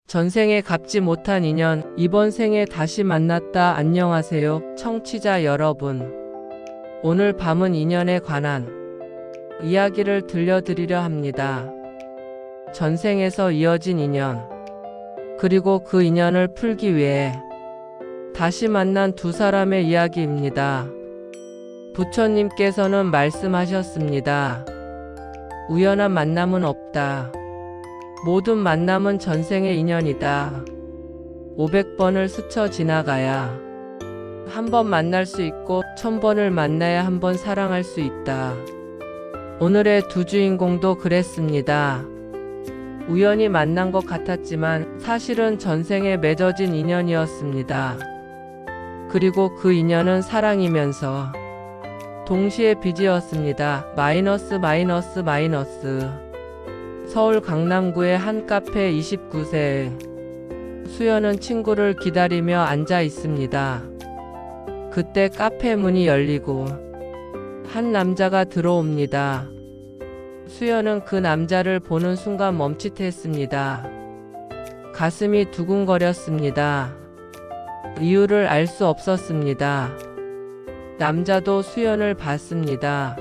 전생에 갚지 못한 인연, 이번 생에 다시 만났다. 안녕하세요, 청취자 여러분. 오늘 밤은 인연에 관한 이야기를 들려드리려 합니다. 전생에서 이어진 인연, 그리고 그 인연을 풀기 위해 다시 만난 두 사람의 이야기입니다. 부처님께서는 말씀하셨습니다. 우연한 만남은 없다. 모든 만남은 전생의 인연이다. 500번을 스쳐 지나가야 한 번 만날 수 있고 1000번을 만나야 한 번 사랑할 수 있다. 오늘의 두 주인공도 그랬습니다. 우연히 만난 것 같았지만 사실은 전생에 맺어진 인연이었습니다. 그리고 그 인연은 사랑이면서 동시에 빚이었습니다. 마이너스. 서울 강남구의 한 카페 29세 수연은 친구를 기다리며 앉아 있습니다. 그때 카페 문이 열리고 한 남자가 들어옵니다. 수연은 그 남자를 보는 순간 멈칫했습니다. 가슴이 두근거렸습니다. 이유를 알 수 없었습니다. 남자도 수연을 봤습니다.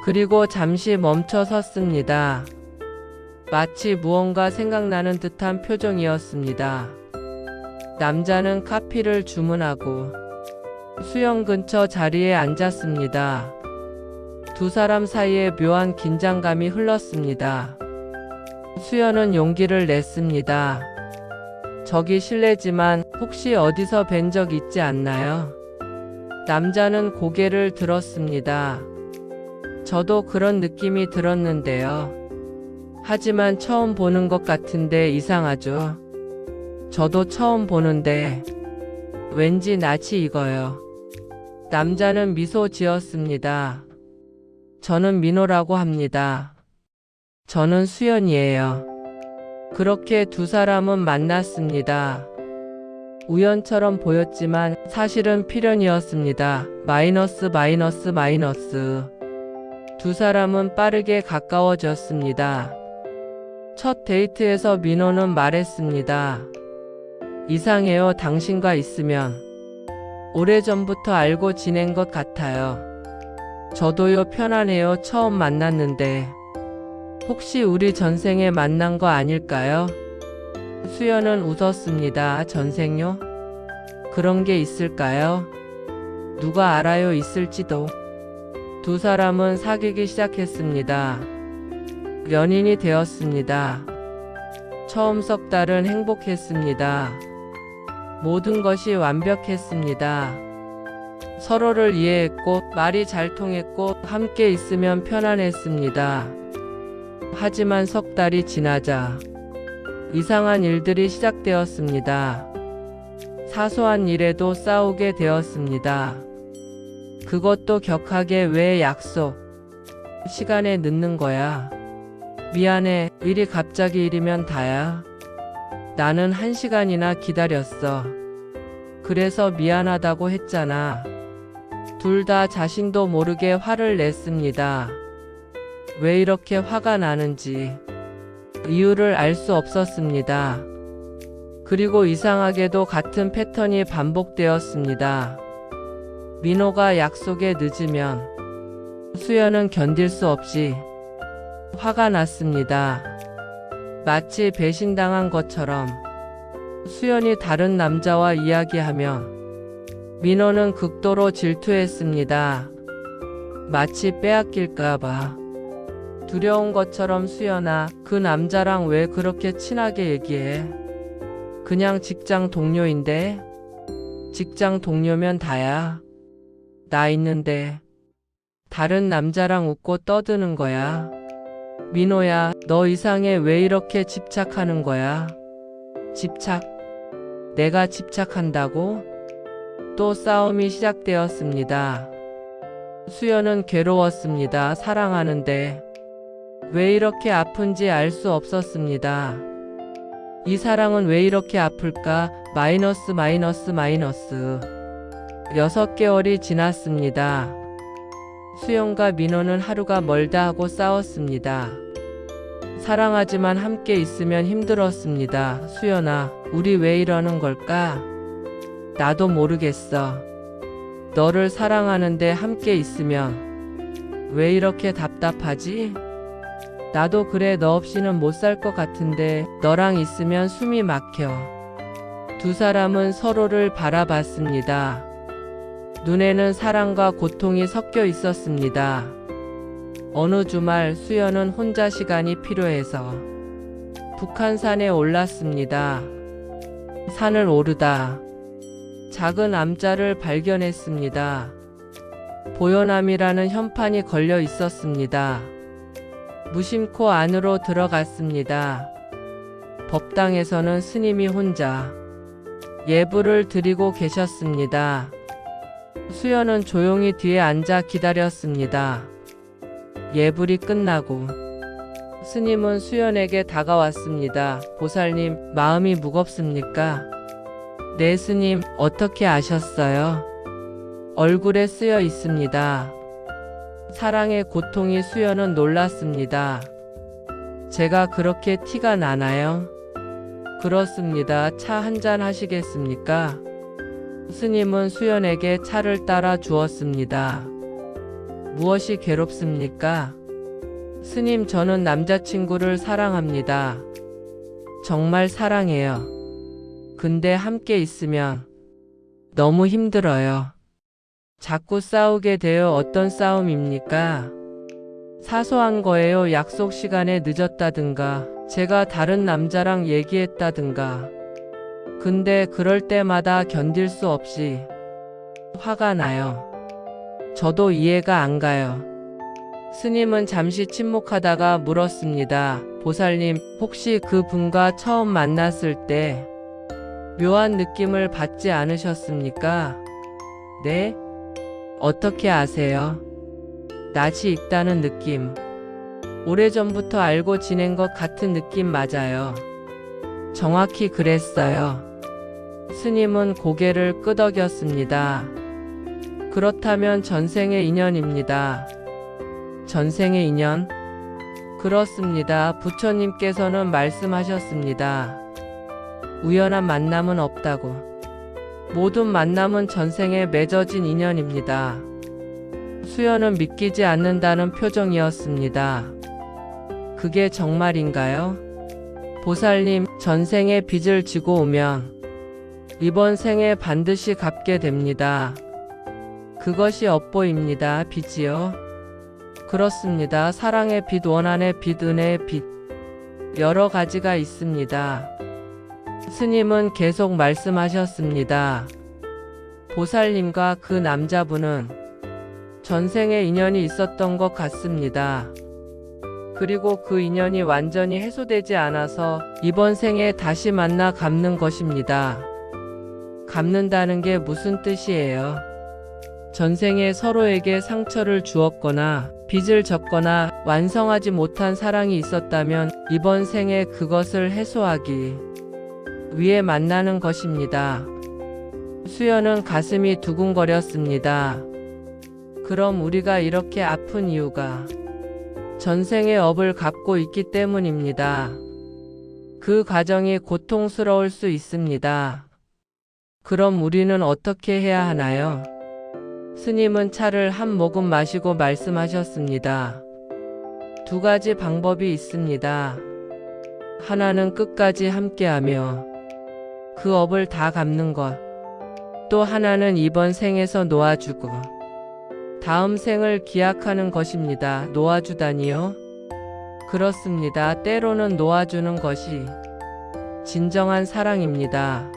그리고 잠시 멈춰 섰습니다. 마치 무언가 생각나는 듯한 표정이었습니다. 남자는 커피를 주문하고 수연 근처 자리에 앉았습니다. 두 사람 사이에 묘한 긴장감이 흘렀습니다. 수연은 용기를 냈습니다. 저기 실례지만 혹시 어디서 뵌 적 있지 않나요? 남자는 고개를 들었습니다. 저도 그런 느낌이 들었는데요. 하지만 처음 보는 것 같은데 이상하죠? 저도 처음 보는데 왠지 낯이 익어요. 남자는 미소 지었습니다. 저는 민호라고 합니다. 저는 수연이에요. 그렇게 두 사람은 만났습니다. 우연처럼 보였지만 사실은 필연이었습니다. 마이너스. 두 사람은 빠르게 가까워졌습니다. 첫 데이트에서 민호는 말했습니다. 이상해요. 당신과 있으면 오래전부터 알고 지낸 것 같아요. 저도요. 편안해요. 처음 만났는데 혹시 우리 전생에 만난 거 아닐까요? 수연은 웃었습니다. 전생요? 그런 게 있을까요? 누가 알아요. 있을지도. 두 사람은 사귀기 시작했습니다. 연인이 되었습니다. 처음 석 달은 행복했습니다. 모든 것이 완벽했습니다. 서로를 이해했고 말이 잘 통했고 함께 있으면 편안했습니다. 하지만 석 달이 지나자 이상한 일들이 시작되었습니다. 사소한 일에도 싸우게 되었습니다. 그것도 격하게. 왜 약속 시간에 늦는 거야? 미안해. 일이 갑자기 일이면 다야. 나는 1시간이나 기다렸어. 그래서 미안하다고 했잖아. 둘 다 자신도 모르게 화를 냈습니다. 왜 이렇게 화가 나는지 이유를 알 수 없었습니다. 그리고 이상하게도 같은 패턴이 반복되었습니다. 민호가 약속에 늦으면 수연은 견딜 수 없이 화가 났습니다. 마치 배신당한 것처럼 수연이 다른 남자와 이야기하면 민호는 극도로 질투했습니다. 마치 빼앗길까봐 두려운 것처럼. 수연아, 그 남자랑 왜 그렇게 친하게 얘기해? 그냥 직장 동료인데? 직장 동료면 다야. 나 있는데 다른 남자랑 웃고 떠드는 거야. 민호야, 너 이상해. 왜 이렇게 집착하는 거야? 집착? 내가 집착한다고? 또 싸움이 시작되었습니다. 수연은 괴로웠습니다. 사랑하는데 왜 이렇게 아픈지 알 수 없었습니다. 이 사랑은 왜 이렇게 아플까? 마이너스. 6개월이 지났습니다. 수연과 민호는 하루가 멀다 하고 싸웠습니다. 사랑하지만 함께 있으면 힘들었습니다. 수연아, 우리 왜 이러는 걸까? 나도 모르겠어. 너를 사랑하는데 함께 있으면 왜 이렇게 답답하지? 나도 그래. 너 없이는 못 살 것 같은데 너랑 있으면 숨이 막혀. 두 사람은 서로를 바라봤습니다. 눈에는 사랑과 고통이 섞여 있었습니다. 어느 주말 수연은 혼자 시간이 필요해서 북한산에 올랐습니다. 산을 오르다 작은 암자를 발견했습니다. 보현암이라는 현판이 걸려 있었습니다. 무심코 안으로 들어갔습니다. 법당에서는 스님이 혼자 예불을 드리고 계셨습니다. 수연은 조용히 뒤에 앉아 기다렸습니다. 예불이 끝나고 스님은 수연에게 다가왔습니다. 보살님, 마음이 무겁습니까? 네, 스님. 어떻게 아셨어요? 얼굴에 쓰여 있습니다. 사랑의 고통이. 수연은 놀랐습니다. 제가 그렇게 티가 나나요? 그렇습니다. 차 한잔 하시겠습니까? 스님은 수연에게 차를 따라 주었습니다. 무엇이 괴롭습니까? 스님, 저는 남자친구를 사랑합니다. 정말 사랑해요. 근데 함께 있으면 너무 힘들어요. 자꾸 싸우게 돼요. 어떤 싸움입니까? 사소한 거예요. 약속 시간에 늦었다든가, 제가 다른 남자랑 얘기했다든가. 근데 그럴 때마다 견딜 수 없이 화가 나요. 저도 이해가 안 가요. 스님은 잠시 침묵하다가 물었습니다. 보살님, 혹시 그 분과 처음 만났을 때 묘한 느낌을 받지 않으셨습니까? 네? 어떻게 아세요? 낯이 익다는 느낌. 오래전부터 알고 지낸 것 같은 느낌. 맞아요. 정확히 그랬어요. 스님은 고개를 끄덕였습니다. 그렇다면 전생의 인연입니다. 전생의 인연? 그렇습니다. 부처님께서는 말씀하셨습니다. 우연한 만남은 없다고. 모든 만남은 전생에 맺어진 인연입니다. 수연은 믿기지 않는다는 표정이었습니다. 그게 정말인가요? 보살님, 전생에 빚을 지고 오면 이번 생에 반드시 갚게 됩니다. 그것이 업보입니다. 빚이요? 그렇습니다. 사랑의 빚, 원한의 빚, 은혜의 빚, 여러 가지가 있습니다. 스님은 계속 말씀하셨습니다. 보살님과 그 남자분은 전생에 인연이 있었던 것 같습니다. 그리고 그 인연이 완전히 해소되지 않아서 이번 생에 다시 만나 갚는 것입니다. 갚는다는 게 무슨 뜻이에요? 전생에 서로에게 상처를 주었거나 빚을 졌거나 완성하지 못한 사랑이 있었다면 이번 생에 그것을 해소하기 위해 만나는 것입니다. 수연은 가슴이 두근거렸습니다. 그럼 우리가 이렇게 아픈 이유가 전생의 업을 갚고 있기 때문입니다. 그 과정이 고통스러울 수 있습니다. 그럼 우리는 어떻게 해야 하나요? 스님은 차를 한 모금 마시고 말씀하셨습니다. 두 가지 방법이 있습니다. 하나는 끝까지 함께하며 그 업을 다 갚는 것. 또 하나는 이번 생에서 놓아주고 다음 생을 기약하는 것입니다. 놓아주다니요? 그렇습니다. 때로는 놓아주는 것이 진정한 사랑입니다.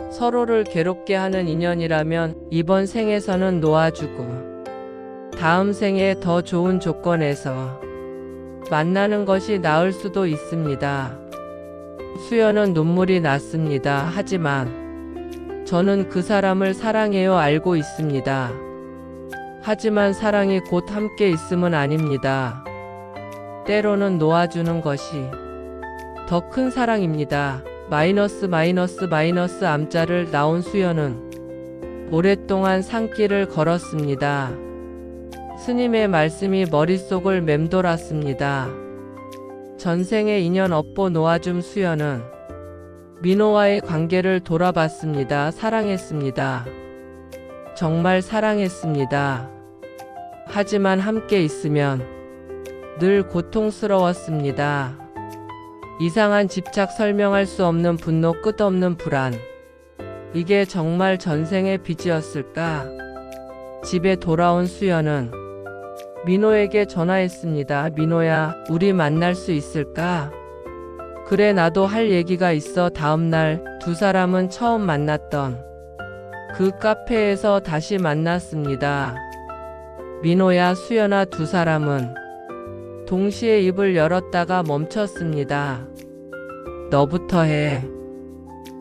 서로를 괴롭게 하는 인연이라면 이번 생에서는 놓아주고 다음 생에 더 좋은 조건에서 만나는 것이 나을 수도 있습니다. 수연은 눈물이 났습니다. 하지만 저는 그 사람을 사랑해요. 알고 있습니다. 하지만 사랑이 곧 함께 있음은 아닙니다. 때로는 놓아주는 것이 더 큰 사랑입니다. 마이너스 암자를 나온 수연은 오랫동안 산길을 걸었습니다. 스님의 말씀이 머릿속을 맴돌았습니다. 전생의 인연 업보 놓아줌. 수연은 민호와의 관계를 돌아봤습니다. 사랑했습니다. 정말 사랑했습니다. 하지만 함께 있으면 늘 고통스러웠습니다. 이상한 집착, 설명할 수 없는 분노, 끝없는 불안. 이게 정말 전생의 빚이었을까? 집에 돌아온 수연은 민호에게 전화했습니다. 민호야, 우리 만날 수 있을까? 그래, 나도 할 얘기가 있어. 다음날 두 사람은 처음 만났던 그 카페에서 다시 만났습니다. 민호야, 수연아, 두 사람은 동시에 입을 열었다가 멈췄습니다. 너부터 해.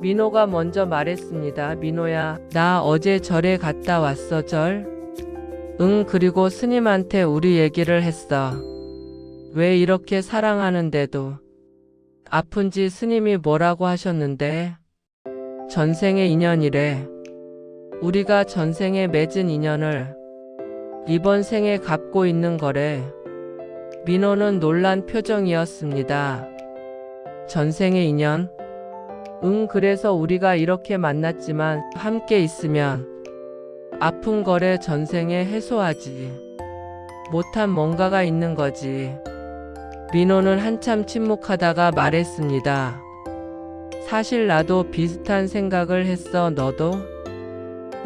민호가 먼저 말했습니다. 민호야, 나 어제 절에 갔다 왔어. 절? 응, 그리고 스님한테 우리 얘기를 했어. 왜 이렇게 사랑하는데도 아픈지. 스님이 뭐라고 하셨는데? 전생의 인연이래. 우리가 전생에 맺은 인연을 이번 생에 갚고 있는 거래. 민호는 놀란 표정이었습니다. 전생의 인연? 응, 그래서 우리가 이렇게 만났지만 함께 있으면 아픈 거래. 전생에 해소하지 못한 뭔가가 있는 거지. 민호는 한참 침묵하다가 말했습니다. 사실 나도 비슷한 생각을 했어. 너도?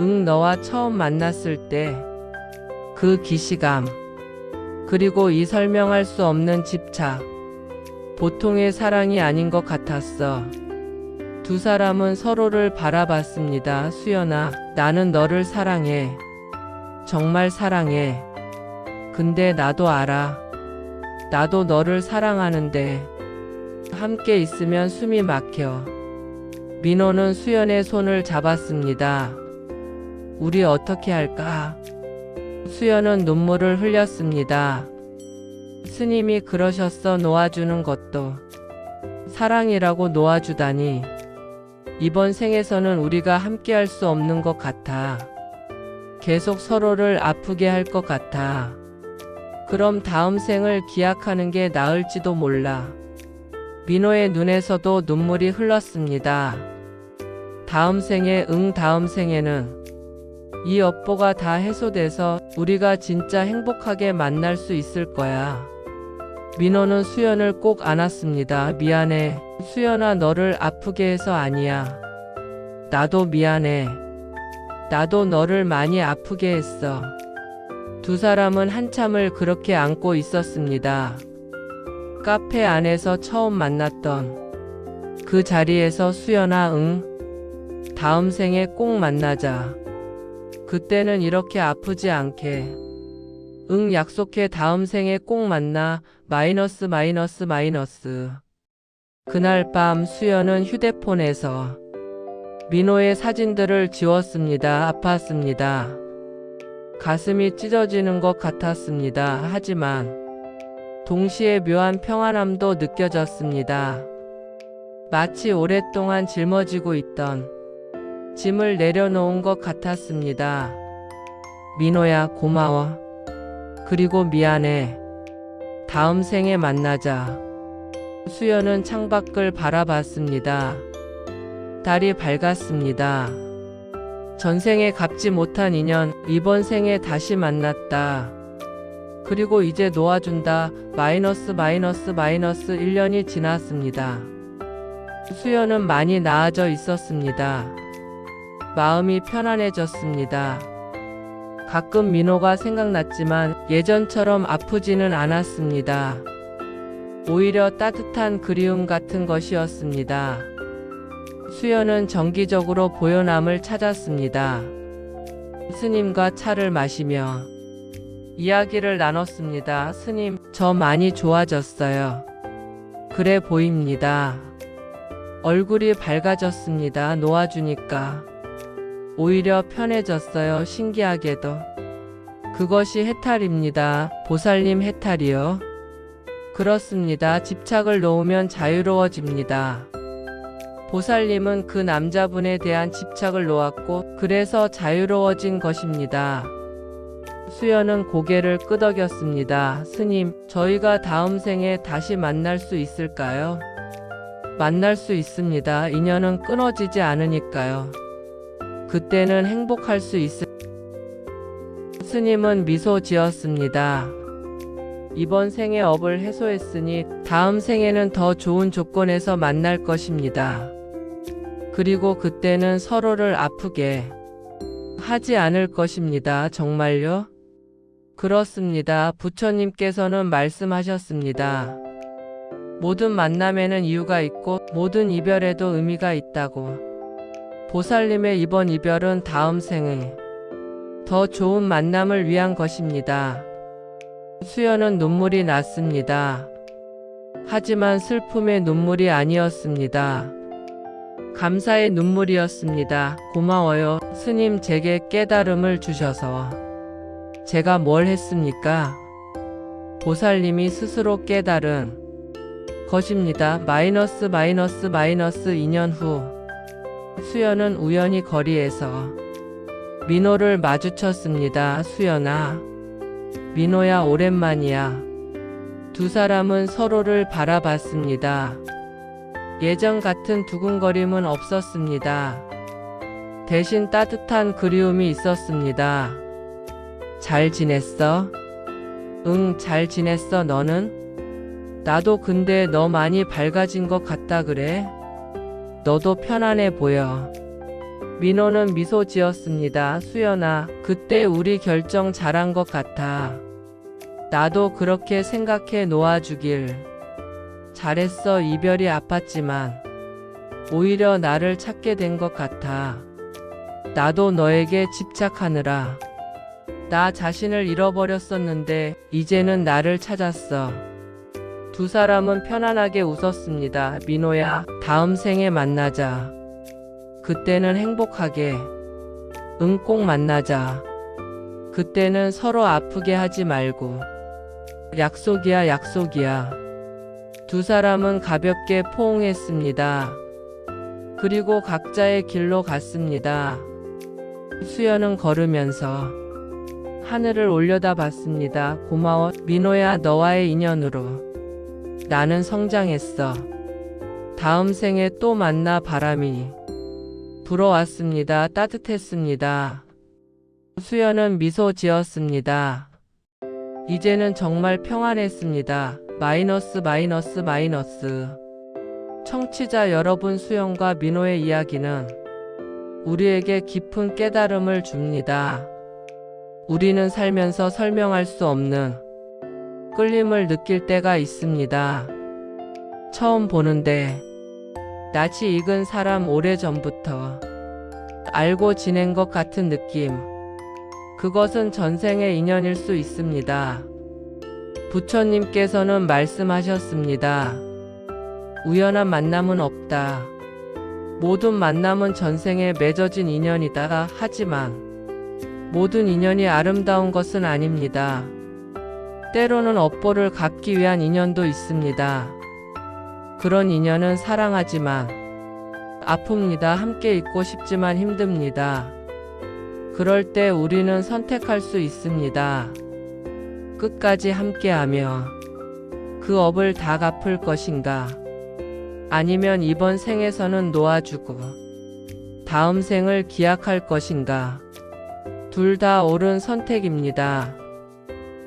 응, 너와 처음 만났을 때 그 기시감, 그리고 이 설명할 수 없는 집착, 보통의 사랑이 아닌 것 같았어. 두 사람은 서로를 바라봤습니다. 수연아, 나는 너를 사랑해. 정말 사랑해. 근데 나도 알아. 나도 너를 사랑하는데 함께 있으면 숨이 막혀. 민호는 수연의 손을 잡았습니다. 우리 어떻게 할까? 수연은 눈물을 흘렸습니다. 스님이 그러셨어. 놓아주는 것도 사랑이라고. 놓아주다니. 이번 생에서는 우리가 함께 할 수 없는 것 같아. 계속 서로를 아프게 할 것 같아. 그럼 다음 생을 기약하는 게 나을지도 몰라. 민호의 눈에서도 눈물이 흘렀습니다. 다음 생에, 응, 다음 생에는 이 업보가 다 해소돼서 우리가 진짜 행복하게 만날 수 있을 거야. 민호는 수연을 꼭 안았습니다. 미안해. 수연아, 너를 아프게 해서 아니야. 나도 미안해. 나도 너를 많이 아프게 했어. 두 사람은 한참을 그렇게 안고 있었습니다. 카페 안에서 처음 만났던 그 자리에서 수연아, 응, 다음 생에 꼭 만나자. 그때는 이렇게 아프지 않게. 응, 약속해. 다음 생에 꼭 만나. 마이너스. 그날 밤 수연은 휴대폰에서 민호의 사진들을 지웠습니다. 아팠습니다. 가슴이 찢어지는 것 같았습니다. 하지만 동시에 묘한 평안함도 느껴졌습니다. 마치 오랫동안 짊어지고 있던 짐을 내려놓은 것 같았습니다. 민호야, 고마워. 그리고 미안해. 다음 생에 만나자. 수연은 창밖을 바라봤습니다. 달이 밝았습니다. 전생에 갚지 못한 인연, 이번 생에 다시 만났다. 그리고 이제 놓아준다. 마이너스 1년이 지났습니다. 수연은 많이 나아져 있었습니다. 마음이 편안해졌습니다. 가끔 민호가 생각났지만 예전처럼 아프지는 않았습니다. 오히려 따뜻한 그리움 같은 것이었습니다. 수연은 정기적으로 보요남을 찾았습니다. 스님과 차를 마시며 이야기를 나눴습니다. 스님, 저 많이 좋아졌어요. 그래 보입니다. 얼굴이 밝아졌습니다. 놓아주니까. 오히려 편해졌어요. 신기하게도. 그것이 해탈입니다. 보살님 해탈이요? 그렇습니다. 집착을 놓으면 자유로워집니다. 보살님은 그 남자분에 대한 집착을 놓았고 그래서 자유로워진 것입니다. 수연은 고개를 끄덕였습니다. 스님, 저희가 다음 생에 다시 만날 수 있을까요? 만날 수 있습니다. 인연은 끊어지지 않으니까요. 그때는 행복할 수 있을. 스님은 미소 지었습니다. 이번 생에 업을 해소했으니 다음 생에는 더 좋은 조건에서 만날 것입니다. 그리고 그때는 서로를 아프게 하지 않을 것입니다. 정말요? 그렇습니다. 부처님께서는 말씀하셨습니다. 모든 만남에는 이유가 있고 모든 이별에도 의미가 있다고. 보살님의 이번 이별은 다음 생에 더 좋은 만남을 위한 것입니다. 수연은 눈물이 났습니다. 하지만 슬픔의 눈물이 아니었습니다. 감사의 눈물이었습니다. 고마워요, 스님. 제게 깨달음을 주셔서. 제가 뭘 했습니까? 보살님이 스스로 깨달은 것입니다. 마이너스 2년 후 수연은 우연히 거리에서 민호를 마주쳤습니다. 수연아, 민호야, 오랜만이야. 두 사람은 서로를 바라봤습니다. 예전 같은 두근거림은 없었습니다. 대신 따뜻한 그리움이 있었습니다. 잘 지냈어? 응, 잘 지냈어. 너는? 나도. 근데 너 많이 밝아진 것 같다. 그래? 너도 편안해 보여. 민호는 미소 지었습니다. 수연아, 그때 우리 결정 잘한 것 같아. 나도 그렇게 생각해. 놓아주길 잘했어. 이별이 아팠지만 오히려 나를 찾게 된 것 같아. 나도 너에게 집착하느라 나 자신을 잃어버렸었는데 이제는 나를 찾았어. 두 사람은 편안하게 웃었습니다. 민호야, 다음 생에 만나자. 그때는 행복하게. 응, 꼭 만나자. 그때는 서로 아프게 하지 말고. 약속이야, 약속이야. 두 사람은 가볍게 포옹했습니다. 그리고 각자의 길로 갔습니다. 수연은 걸으면서 하늘을 올려다봤습니다. 고마워, 민호야. 너와의 인연으로 나는 성장했어. 다음 생에 또 만나. 바람이 불어왔습니다. 따뜻했습니다. 수연은 미소 지었습니다. 이제는 정말 평안했습니다. 마이너스. 청취자 여러분, 수연과 민호의 이야기는 우리에게 깊은 깨달음을 줍니다. 우리는 살면서 설명할 수 없는 끌림을 느낄 때가 있습니다. 처음 보는데 낯이 익은 사람, 오래전부터 알고 지낸 것 같은 느낌. 그것은 전생의 인연일 수 있습니다. 부처님께서는 말씀하셨습니다. 우연한 만남은 없다. 모든 만남은 전생에 맺어진 인연이다. 하지만 모든 인연이 아름다운 것은 아닙니다. 때로는 업보를 갚기 위한 인연도 있습니다. 그런 인연은 사랑하지만 아픕니다. 함께 있고 싶지만 힘듭니다. 그럴 때 우리는 선택할 수 있습니다. 끝까지 함께하며 그 업을 다 갚을 것인가? 아니면 이번 생에서는 놓아주고 다음 생을 기약할 것인가? 둘 다 옳은 선택입니다.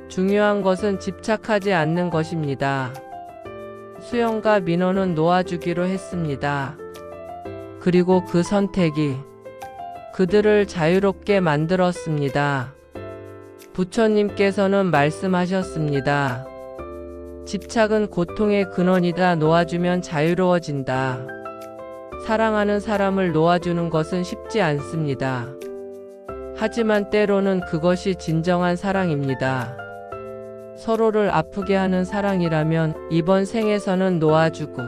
중요한 것은 집착하지 않는 것입니다. 수연과 민호는 놓아주기로 했습니다. 그리고 그 선택이 그들을 자유롭게 만들었습니다. 부처님께서는 말씀하셨습니다. 집착은 고통의 근원이다. 놓아주면 자유로워진다. 사랑하는 사람을 놓아주는 것은 쉽지 않습니다. 하지만 때로는 그것이 진정한 사랑입니다. 서로를 아프게 하는 사랑이라면 이번 생에서는 놓아주고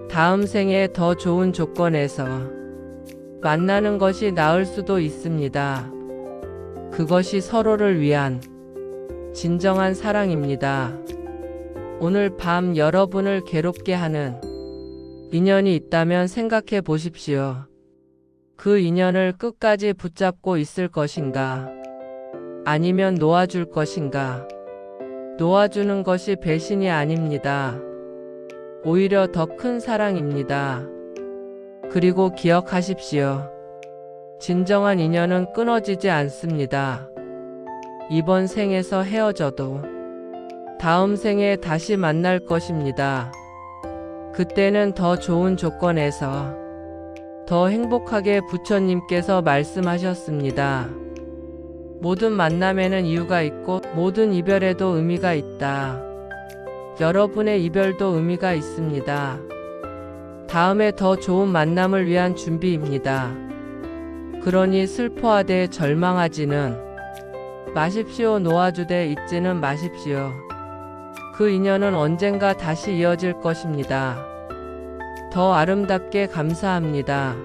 다음 생에 더 좋은 조건에서 만나는 것이 나을 수도 있습니다. 그것이 서로를 위한 진정한 사랑입니다. 오늘 밤 여러분을 괴롭게 하는 인연이 있다면 생각해 보십시오. 그 인연을 끝까지 붙잡고 있을 것인가? 아니면 놓아줄 것인가? 놓아주는 것이 배신이 아닙니다. 오히려 더 큰 사랑입니다. 그리고 기억하십시오. 진정한 인연은 끊어지지 않습니다. 이번 생에서 헤어져도 다음 생에 다시 만날 것입니다. 그때는 더 좋은 조건에서 더 행복하게 부처님께서 말씀하셨습니다. 모든 만남에는 이유가 있고 모든 이별에도 의미가 있다. 여러분의 이별도 의미가 있습니다. 다음에 더 좋은 만남을 위한 준비입니다. 그러니 슬퍼하되 절망하지는 마십시오. 놓아주되 잊지는 마십시오. 그 인연은 언젠가 다시 이어질 것입니다. 더 아름답게 감사합니다.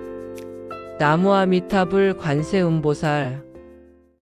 나무아미타불 관세음보살